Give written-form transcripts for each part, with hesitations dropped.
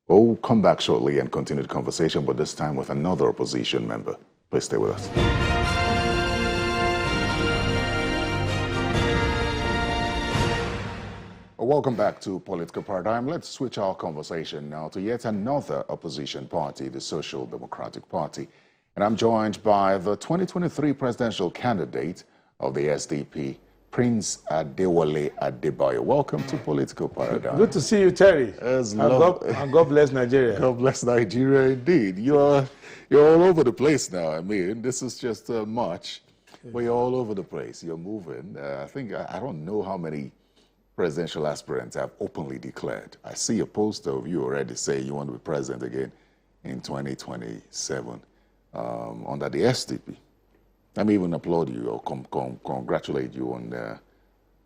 We'll come back shortly and continue the conversation, but this time with another opposition member. Please stay with us. Welcome back to Political Paradigm. Let's switch our conversation now to yet another opposition party, the Social Democratic Party. And I'm joined by the 2023 presidential candidate of the SDP, Prince Adebayo. Welcome to Political Paradigm. Good to see you, Terry. And God bless Nigeria. God bless Nigeria indeed. You're all over the place now. I mean, this is just March, but you're all over the place. You're moving. I don't know how many presidential aspirants have openly declared. I see a poster of you already saying you want to be president again in 2027 under the SDP. Let me even applaud you or congratulate you on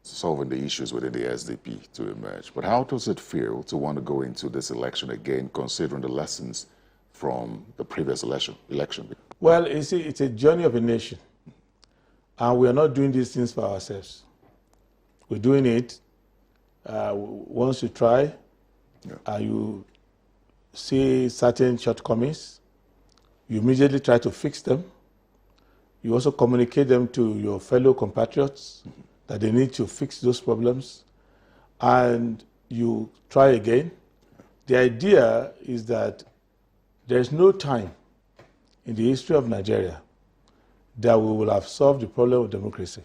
solving the issues within the SDP to emerge. But how does it feel to want to go into this election again, considering the lessons from the previous election? Well, you see, it's a journey of a nation. And we are not doing these things for ourselves. We're doing it once you try, you see certain shortcomings, you immediately try to fix them. You also communicate them to your fellow compatriots that they need to fix those problems, and you try again. The idea is that there's no time in the history of Nigeria that we will have solved the problem of democracy.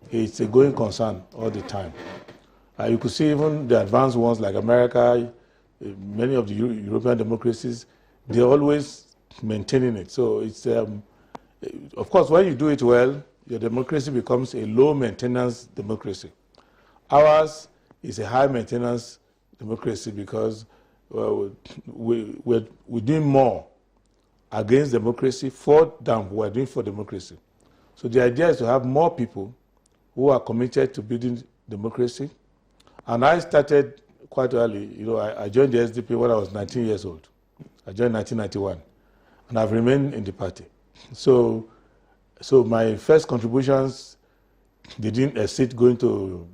It's a going concern all the time. You could see even the advanced ones like America, many of the European democracies, they're always maintaining it. So it's, of course, when you do it well, your democracy becomes a low-maintenance democracy. Ours is a high-maintenance democracy because we're doing more against democracy than we're doing for democracy. So the idea is to have more people who are committed to building democracy. And I started quite early. I joined the SDP when I was 19 years old. I joined in 1991, and I've remained in the party. So my first contributions, they didn't exceed going to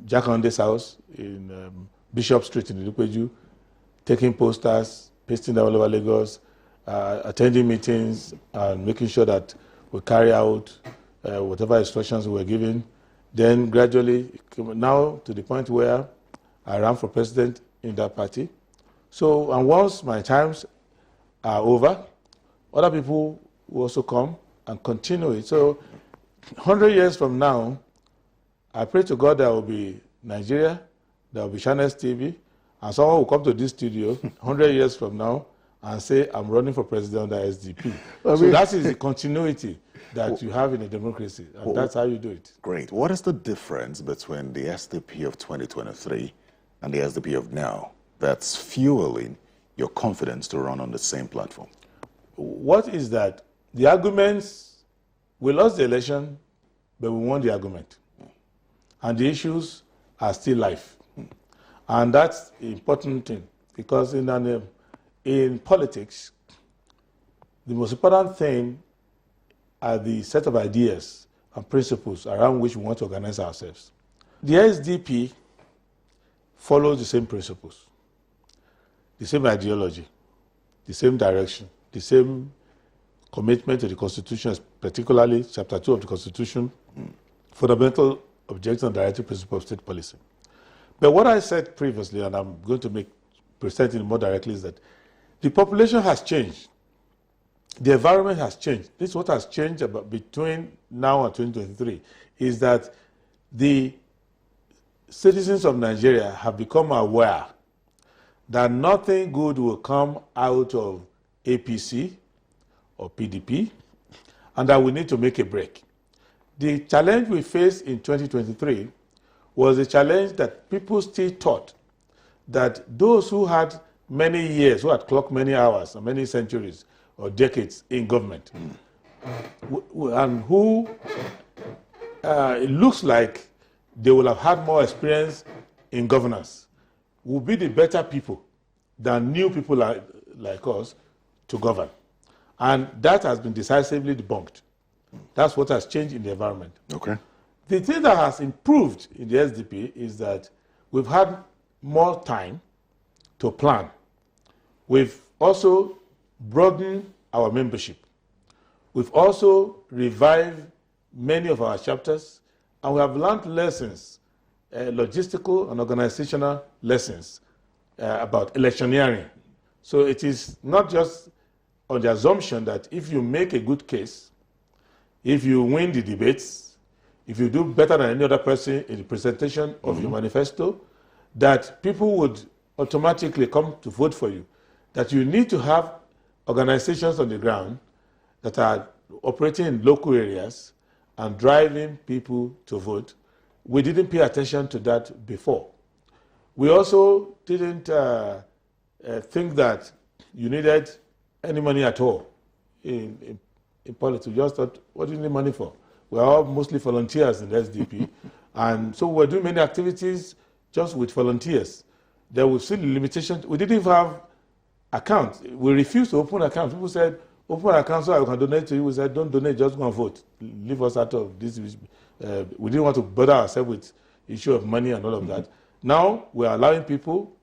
Jakonde's house in Bishop Street in Ilupeju, taking posters, pasting them all over Lagos, attending meetings, and making sure that we carry out whatever instructions we were given. Then gradually, now to the point where I ran for president in that party. So, and once my times are over, other people will also come and continue it. So, 100 years from now, I pray to God there will be Nigeria, there will be Channels TV, and someone will come to this studio 100 years from now and say, I'm running for president under SDP. So that is the continuity that you have in a democracy, and that's how you do it. Great. What is the difference between the SDP of 2023 and the SDP of now that's fueling your confidence to run on the same platform? What is that? The arguments, we lost the election, but we won the argument. And the issues are still live. And that's the important thing, because in politics, the most important thing are the set of ideas and principles around which we want to organize ourselves. The SDP follows the same principles, the same ideology, the same direction, the same commitment to the Constitution, particularly Chapter 2 of the Constitution, fundamental objectives and directive principles of state policy. But what I said previously, and I'm going to present it more directly, is that the population has changed. The environment has changed. This is what has changed between now and 2023, is that the citizens of Nigeria have become aware that nothing good will come out of APC or PDP, and that we need to make a break. The challenge we faced in 2023 was a challenge that people still thought that those who had many years, who had clocked many hours or many centuries or decades in government, and who it looks like they will have had more experience in governance, will be the better people than new people like us to govern. And that has been decisively debunked. That's what has changed in the environment. Okay. The thing that has improved in the SDP is that we've had more time to plan. We've also broadened our membership. We've also revived many of our chapters, and we have learned lessons, logistical and organizational lessons about electioneering. So it is not just on the assumption that if you make a good case, if you win the debates, if you do better than any other person in the presentation of your manifesto, that people would automatically come to vote for you. That you need to have organizations on the ground that are operating in local areas and driving people to vote. We didn't pay attention to that before. We also didn't think that you needed any money at all in politics. We just thought, what do you need money for? We're all mostly volunteers in the SDP. And so we're doing many activities just with volunteers. There was still limitations. We didn't even have accounts. We refused to open accounts. People said, open an account so I can donate to you. We said, don't donate, just go and vote. Leave us out of this. We didn't want to bother ourselves with issue of money and all of that. Now we're allowing people,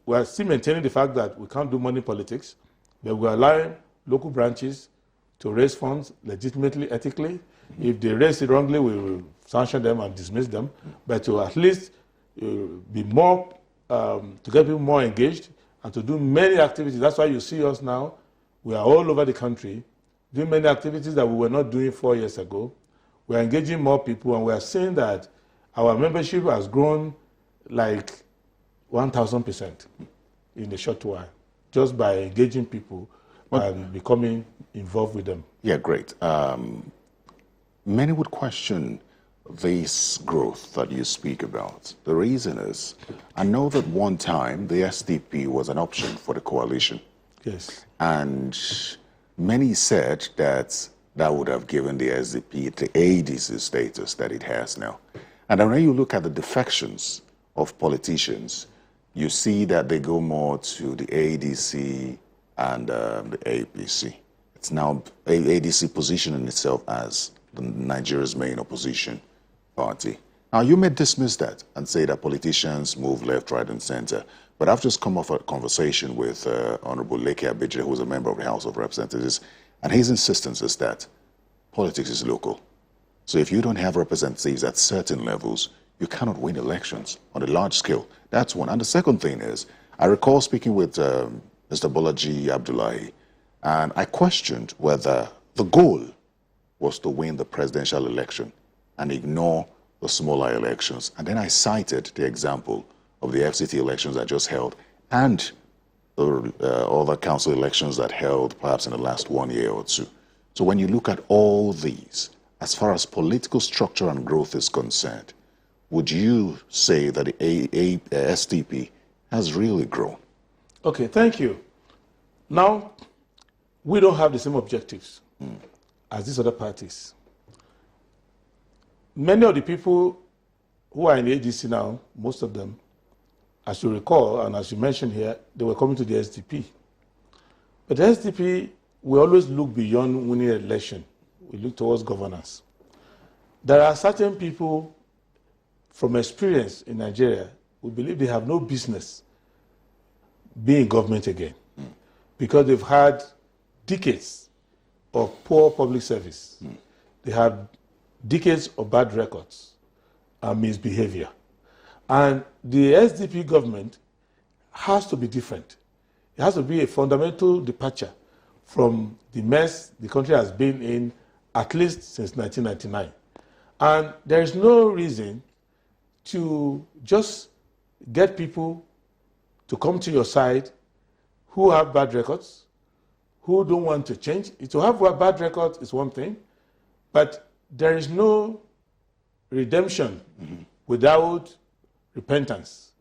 we're still maintaining the fact that we can't do money politics, but we're allowing local branches to raise funds legitimately, ethically. If they raise it wrongly, we will sanction them and dismiss them, but to at least be more, to get people more engaged and to do many activities. That's why you see us now. We are all over the country doing many activities that we were not doing 4 years ago. We're engaging more people, and we are seeing that our membership has grown like 1,000% in a short while, just by engaging people and becoming involved with them. Yeah, great. Many would question this growth that you speak about. The reason is, I know that one time the SDP was an option for the coalition. Yes. And many said that that would have given the SDP the ADC status that it has now. And then when you look at the defections of politicians, you see that they go more to the ADC and the APC. It's now ADC positioning itself as Nigeria's main opposition party. Now, you may dismiss that and say that politicians move left, right, and center. But I've just come off a conversation with Honorable Leke Abidje, who is a member of the House of Representatives, and his insistence is that politics is local. So if you don't have representatives at certain levels, you cannot win elections on a large scale. That's one. And the second thing is, I recall speaking with Mr. Bolaji Abdullahi, and I questioned whether the goal was to win the presidential election and ignore the smaller elections. And then I cited the example of the FCT elections that just held and the other council elections that held perhaps in the last 1 year or two. So when you look at all these, as far as political structure and growth is concerned, would you say that the SDP has really grown? Okay, thank you. Now, we don't have the same objectives as these other parties. Many of the people who are in the ADC now, most of them, as you recall, and as you mentioned here, they were coming to the SDP. But the SDP, we always look beyond winning an election. We look towards governance. There are certain people from experience in Nigeria who believe they have no business being in government again because they've had decades of poor public service. They have decades of bad records and misbehavior. And the SDP government has to be different. It has to be a fundamental departure from the mess the country has been in at least since 1999. And there is no reason to just get people to come to your side who have bad records, who don't want to change. To have a bad record is one thing, but there is no redemption without repentance.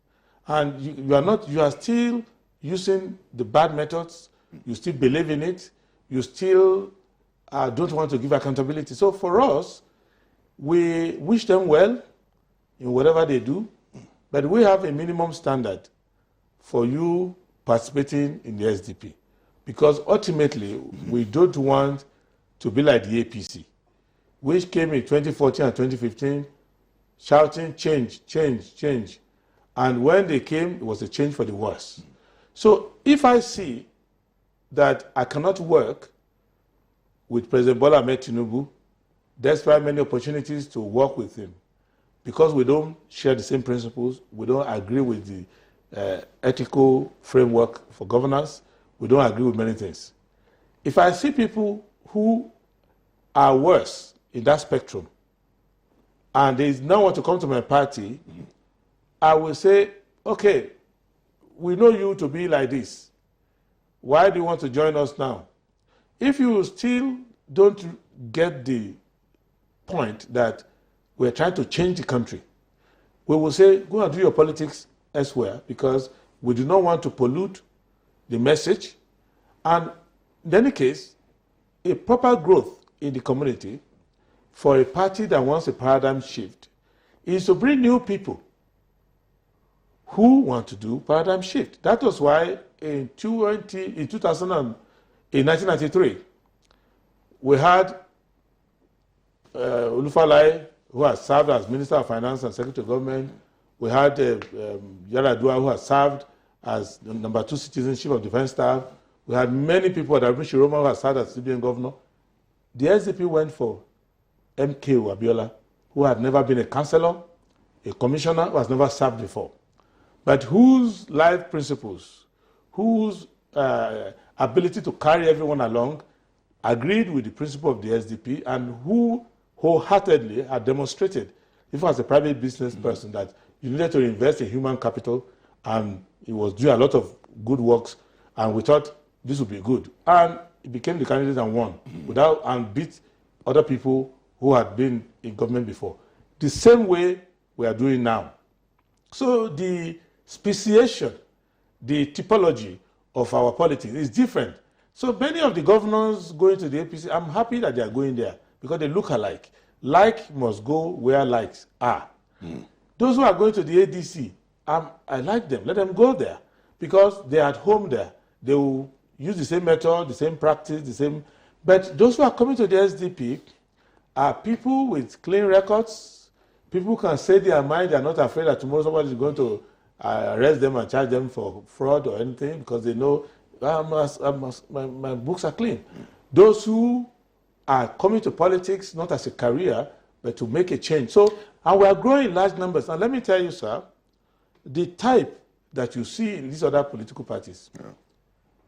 And you are still using the bad methods, you still believe in it, you still don't want to give accountability. So for us, we wish them well in whatever they do, but we have a minimum standard for you participating in the SDP. Because ultimately, we don't want to be like the APC, which came in 2014 and 2015 shouting change, change, change. And when they came, it was a change for the worse. So if I see that I cannot work with President Bola Ahmed Tinubu, despite many opportunities to work with him, because we don't share the same principles, we don't agree with the ethical framework for governance, we don't agree with many things. If I see people who are worse in that spectrum, and they now want to come to my party, I will say, okay, we know you to be like this. Why do you want to join us now? If you still don't get the point that we're trying to change the country, we will say, go and do your politics elsewhere, because we do not want to pollute the message. And in any case, a proper growth in the community for a party that wants a paradigm shift is to bring new people who want to do paradigm shift. That was why in 1993, we had Olufalaye, who has served as Minister of Finance and Secretary of Government. We had Yaradua, who has served as the #2 Citizenship of Defense Staff. We had many people, Adabishi Roma, who has served as CBN Governor. The SDP went for MK Abiola, who had never been a councillor, a commissioner, who has never served before, but whose life principles, whose ability to carry everyone along agreed with the principle of the SDP, and who wholeheartedly had demonstrated, if as a private business person, that you needed to invest in human capital, and he was doing a lot of good works, and we thought this would be good. And he became the candidate and won, and beat other people who had been in government before. The same way we are doing now. So the speciation, the typology of our politics is different. So many of the governors going to the APC, I'm happy that they are going there because they look alike. Like must go where likes are. Those who are going to the ADC, I like them. Let them go there because they are at home there. They will use the same method, the same practice, the same. But those who are coming to the SDP are people with clean records. People can say their mind. They are not afraid that tomorrow somebody is going to arrest them and charge them for fraud or anything because they know my books are clean. Those who are coming to politics not as a career, but to make a change. So, and we are growing in large numbers. And let me tell you, sir, the type that you see in these other political parties,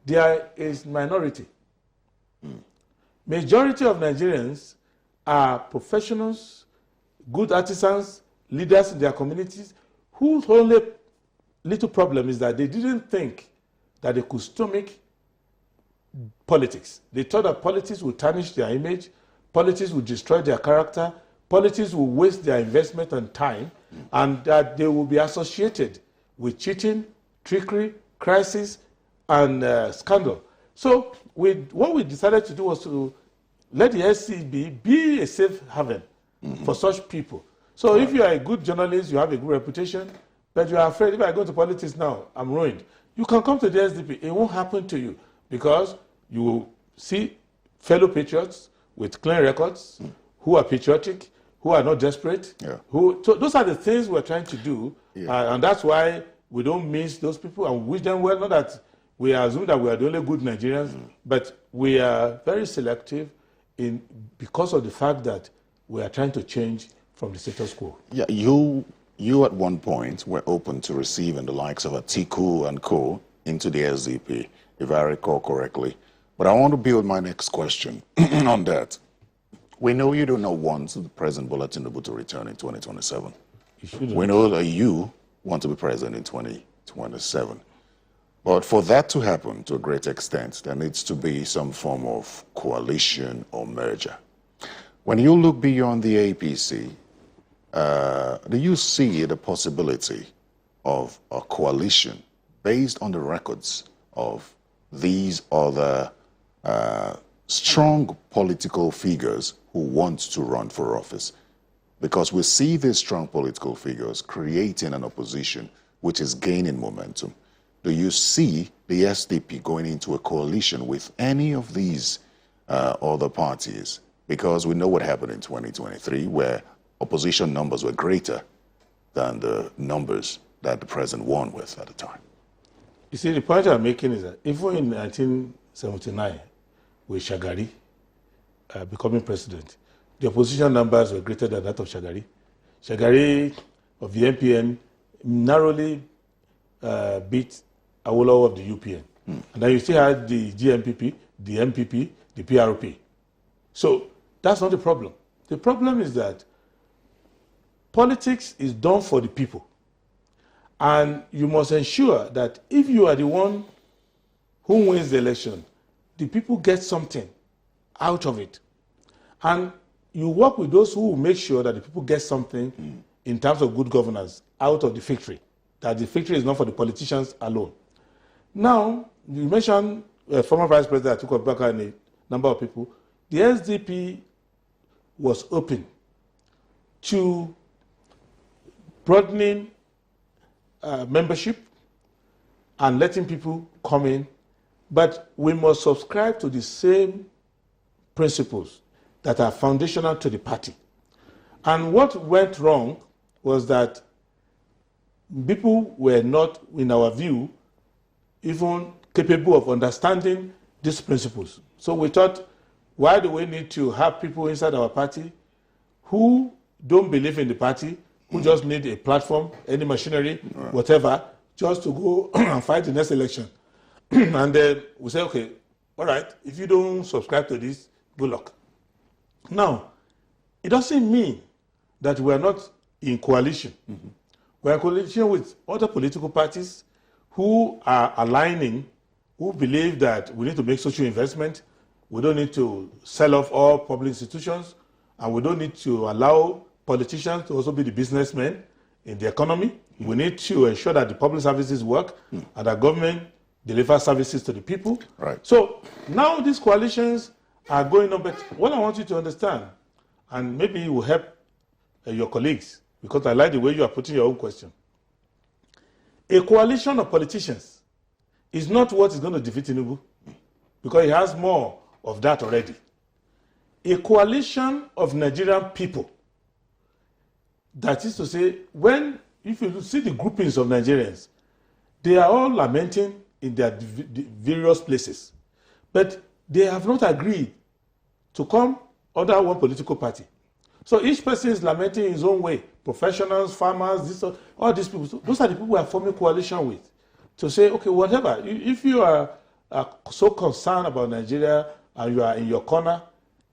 there is minority. Majority of Nigerians are professionals, good artisans, leaders in their communities, whose only little problem is that they didn't think that they could stomach politics. They thought that politics would tarnish their image, politics would destroy their character, politics will waste their investment and time, and that they will be associated with cheating, trickery, crisis, and scandal. So what we decided to do was to let the SCB be a safe haven for such people. So if you are a good journalist, you have a good reputation, but you are afraid, if I go to politics now, I'm ruined. You can come to the SDP. It won't happen to you because you will see fellow patriots with clean records who are patriotic, who are not desperate. So those are the things we're trying to do, and that's why we don't miss those people and wish them well. Not that we assume that we are the only good Nigerians, but we are very selective because of the fact that we are trying to change from the status quo. Yeah, you at one point were open to receiving the likes of Atiku and co into the SDP, if I recall correctly. But I want to build my next question on that. We know you do not want President Bola Tinubu to return in 2027. We know that you want to be president in 2027. But for that to happen to a great extent, there needs to be some form of coalition or merger. When you look beyond the APC, do you see the possibility of a coalition based on the records of these other strong political figures who want to run for office? Because we see these strong political figures creating an opposition which is gaining momentum. Do you see the SDP going into a coalition with any of these other parties? Because we know what happened in 2023, where opposition numbers were greater than the numbers that the president won with at the time. You see, the point I'm making is that even in 1979, with Shagari becoming president, the opposition numbers were greater than that of Shagari. Shagari of the MPN narrowly beat Awolowo of the UPN. And then you still had the GMPP, the MPP, the PRP. So that's not the problem. The problem is that politics is done for the people. And you must ensure that if you are the one who wins the election, the people get something out of it. And you work with those who will make sure that the people get something in terms of good governance out of the victory, that the victory is not for the politicians alone. Now, you mentioned former vice president Atiku Abubakar and a number of people. The SDP was open to broadening membership and letting people come in, but we must subscribe to the same principles that are foundational to the party. And what went wrong was that people were not, in our view, even capable of understanding these principles. So we thought, why do we need to have people inside our party who don't believe in the party, who just need a platform, any machinery, whatever, just to go and fight the next election? And then we say, okay, all right, if you don't subscribe to this, good luck. Now, it doesn't mean that we are not in coalition. We are in coalition with other political parties who are aligning, who believe that we need to make social investment, we don't need to sell off all public institutions, and we don't need to allow politicians to also be the businessmen in the economy. We need to ensure that the public services work and that government delivers services to the people. Right. So now these coalitions are going on, but what I want you to understand, and maybe it will help your colleagues, because I like the way you are putting your own question. A coalition of politicians is not what is going to defeat Tinubu, because he has more of that already. A coalition of Nigerian people, that is to say, if you see the groupings of Nigerians, they are all lamenting in their various places, but they have not agreed to come under one political party. So each person is lamenting in his own way. Professionals, farmers, all these people. So those are the people we are forming coalition with. To say, okay, whatever. If you are so concerned about Nigeria and you are in your corner,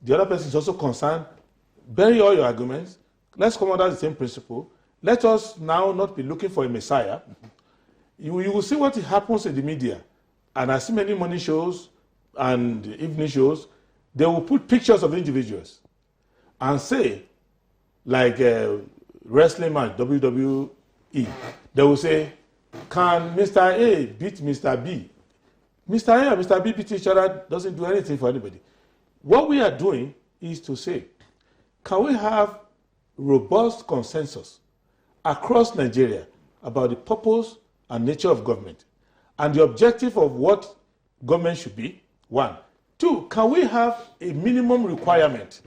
the other person is also concerned, bury all your arguments. Let's come under the same principle. Let us now not be looking for a messiah. You will see what happens in the media. And I see many morning shows and evening shows, they will put pictures of individuals and say, like wrestling match, WWE, they will say, can Mr. A beat Mr. B? Mr. A and Mr. B beat each other, doesn't do anything for anybody. What we are doing is to say, can we have robust consensus across Nigeria about the purpose and nature of government and the objective of what government should be? One. Two, can we have a minimum requirement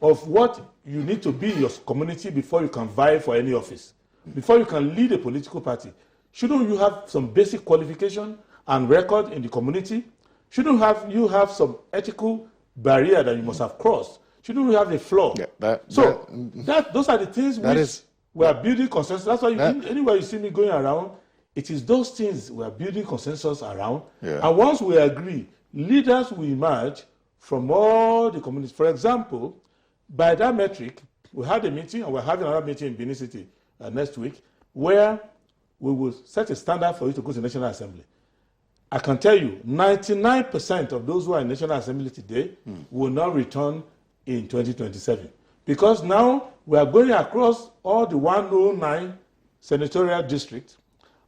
of what you need to be in your community before you can vie for any office, before you can lead a political party? Shouldn't you have some basic qualification and record in the community? Shouldn't you have some ethical barrier that you must have crossed? Shouldn't you have a flaw? Yeah, those are the things which we are building consensus. That's why anywhere you see me going around, it is those things we are building consensus around. Yeah. And once we agree, leaders will emerge from all the communities. For example, by that metric, we had a meeting, and we're having another meeting in Benin City next week, where we will set a standard for you to go to the National Assembly. I can tell you, 99% of those who are in National Assembly today will not return in 2027. Because now we are going across all the 109 senatorial districts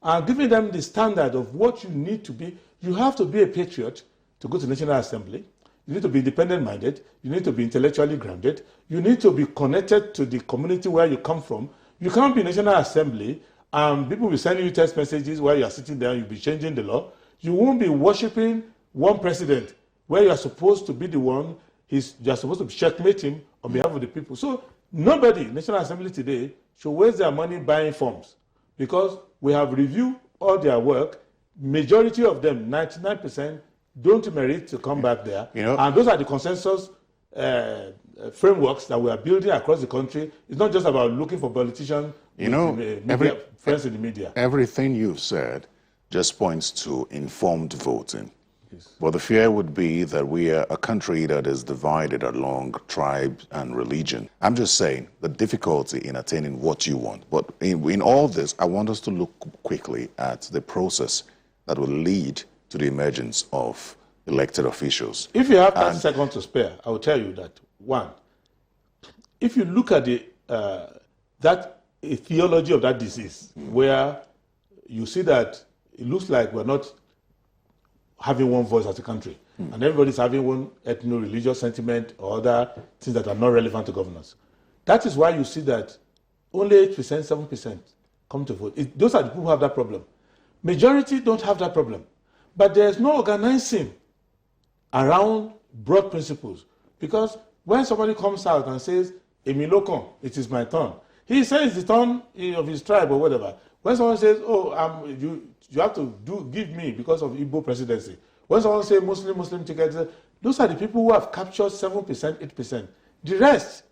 and giving them the standard of what you need to be. You have to be a patriot to go to the National Assembly. You need to be independent-minded. You need to be intellectually grounded. You need to be connected to the community where you come from. You can't be in National Assembly and people will send you text messages while you are sitting there and you'll be changing the law. You won't be worshiping one president where you are supposed to be the one, you are supposed to checkmate him on behalf of the people. So nobody in National Assembly today should waste their money buying forms, because we have reviewed all their work. Majority of them, 99%, don't merit to come back there. And those are the consensus frameworks that we are building across the country. It's not just about looking for politicians, friends in the media. Everything you've said just points to informed voting. Yes. But the fear would be that we are a country that is divided along tribe and religion. I'm just saying the difficulty in attaining what you want. But in all this, I want us to look quickly at the process that will lead to the emergence of elected officials. If you have 10 seconds to spare, I will tell you that, one, if you look at the that theology of that disease, where you see that it looks like we're not having one voice as a country, and everybody's having one ethno-religious sentiment or other things that are not relevant to governance. That is why you see that only 8%, 7% come to vote. Those are the people who have that problem. Majority don't have that problem. But there's no organizing around broad principles. Because when somebody comes out and says, Emilokon, it is my turn, he says the turn of his tribe or whatever. When someone says, oh, you have to give me because of Igbo presidency. When someone says Muslim tickets, those are the people who have captured 7%, 8%. The rest,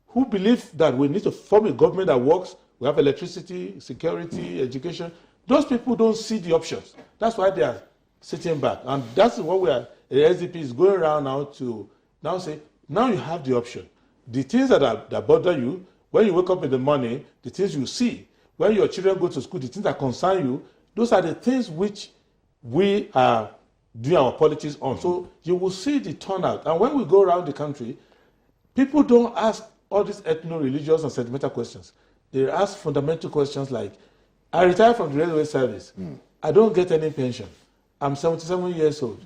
who believe that we need to form a government that works, we have electricity, security, education, those people don't see the options. That's why they are sitting back. And that's what the SDP is going around now to now say, now you have the option. The things that bother you, when you wake up in the morning, the things you see, when your children go to school, the things that concern you, those are the things which we are doing our politics on. So you will see the turnout. And when we go around the country, people don't ask all these ethno-religious and sentimental questions. They ask fundamental questions like, I retired from the railway service. I don't get any pension. I'm 77 years old.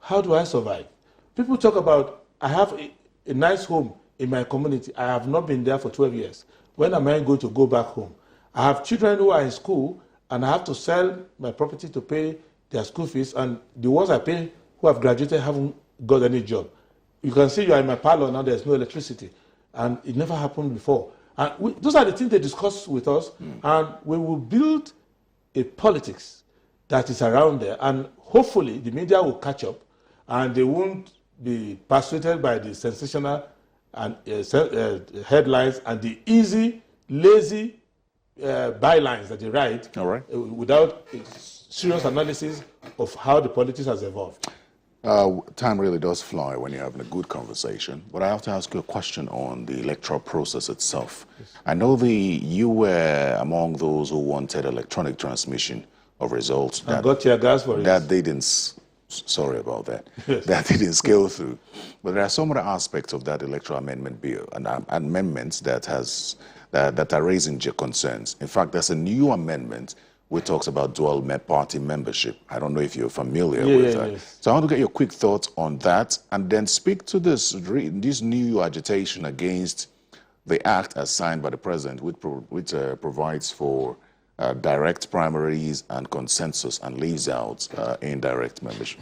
How do I survive? People talk about, I have a nice home in my community. I have not been there for 12 years. When am I going to go back home? I have children who are in school, and I have to sell my property to pay their school fees, and the ones I pay who have graduated haven't got any job. You can see you are in my parlor now, there's no electricity, and it never happened before. And those are the things they discuss with us, and we will build a politics that is around there, and hopefully the media will catch up, and they won't be persuaded by the sensational and headlines and the easy, lazy bylines that they write without serious analysis of how the politics has evolved. Time really does fly when you're having a good conversation, but I have to ask you a question on the electoral process itself. Yes. I know you were among those who wanted electronic transmission of results. And got tear gas for it. That didn't, sorry about that, yes. That didn't scale through. But there are some other aspects of that electoral amendment bill and amendments that are raising concerns. In fact, there's a new amendment which talks about dual party membership. I don't know if you're familiar with that. Yes. So I want to get your quick thoughts on that, and then speak to this new agitation against the act as signed by the president, which provides for direct primaries and consensus and leaves out indirect membership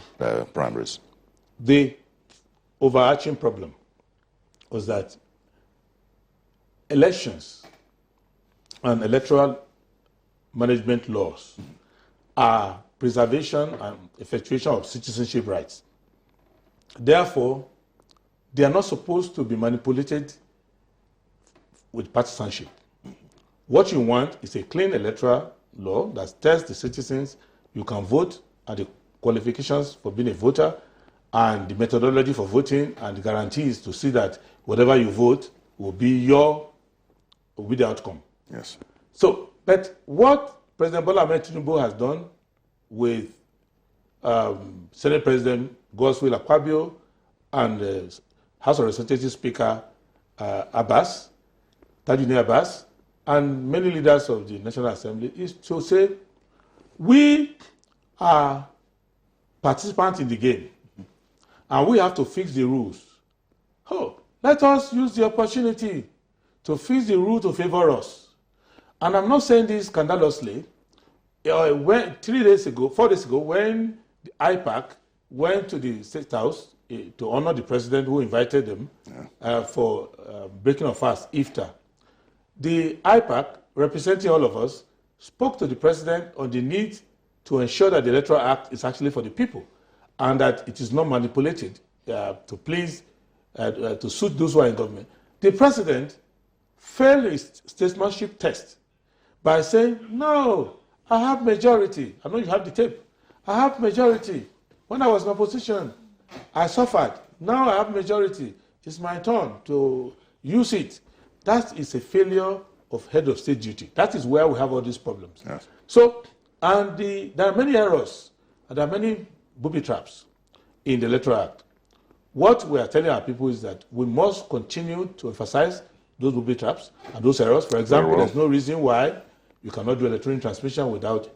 primaries. The overarching problem was that elections and electoral management laws are preservation and effectuation of citizenship rights. Therefore, they are not supposed to be manipulated with partisanship. What you want is a clean electoral law that tells the citizens you can vote, and the qualifications for being a voter, and the methodology for voting, and the guarantees to see that whatever you vote will be the outcome. Yes. So, but what President Bola Ahmed Tinubu has done with Senate President Godswill Akpabio and House of Representatives Speaker Tajudeen Abbas, and many leaders of the National Assembly is to say, we are participants in the game, and we have to fix the rules. Oh, let us use the opportunity to fix the rule to favor us. And I'm not saying this scandalously. 4 days ago, when the IPAC went to the State House to honor the president who invited them for breaking of fast, iftar, the IPAC, representing all of us, spoke to the president on the need to ensure that the Electoral Act is actually for the people and that it is not manipulated to please, to suit those who are in government. The president failed his statesmanship test by saying, no, I have majority. I know you have the tape. I have majority. When I was in opposition, I suffered. Now I have majority. It's my turn to use it. That is a failure of head of state duty. That is where we have all these problems. Yes. So, and there are many errors, and there are many booby traps in the Electoral Act. What we are telling our people is that we must continue to emphasize those booby traps and those errors. For example, there's no reason why you cannot do electronic transmission without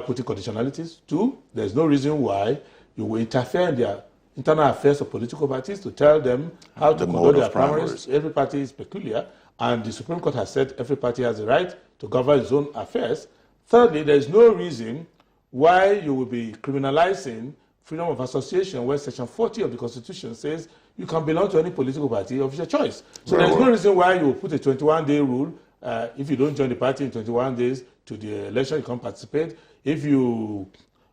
putting conditionalities. 2, there's no reason why you will interfere in their internal affairs of political parties to tell them how to conduct their primaries. Every party is peculiar, and the Supreme Court has said every party has the right to govern its own affairs. Thirdly, there's no reason why you will be criminalizing freedom of association, where Section 40 of the Constitution says you can belong to any political party of your choice. So there's no reason why you will put a 21-day rule. If you don't join the party in 21 days to the election, you can't participate. If you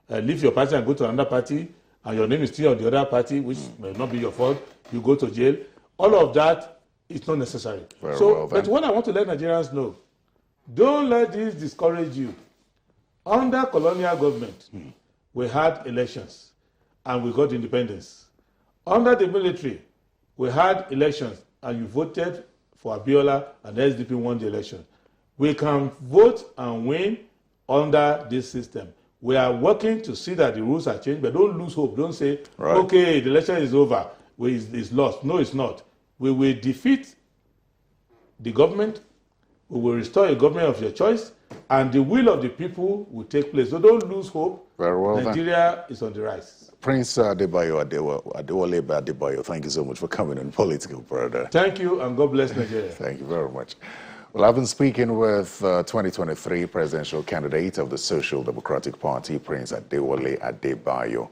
leave your party and go to another party, and your name is still on the other party, which may not be your fault, you go to jail. All of that is not necessary. But what I want to let Nigerians know, don't let this discourage you. Under colonial government, we had elections and we got independence. Under the military, we had elections and you voted for Abiola and the SDP won the election. We can vote and win under this system. We are working to see that the rules are changed, but don't lose hope. Don't say, okay, the election is over, it's lost. No, it's not. We will defeat the government, we will restore a government of your choice, and the will of the people will take place. So don't lose hope. Very well, Nigeria is on the rise. Prince Adebayo, Adebayo, thank you so much for coming on Political Brother. Thank you, and God bless Nigeria. Thank you very much. Well, I've been speaking with 2023 presidential candidate of the Social Democratic Party, Prince Adebayo.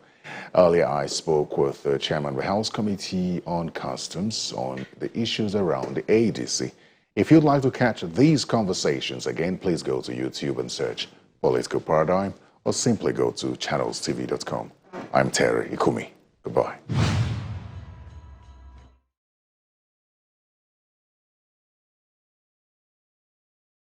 Earlier, I spoke with the chairman of the House Committee on Customs on the issues around the ADC. If you'd like to catch these conversations again, please go to YouTube and search Political Paradigm, or simply go to channelstv.com. I'm Terry Ikumi. Goodbye.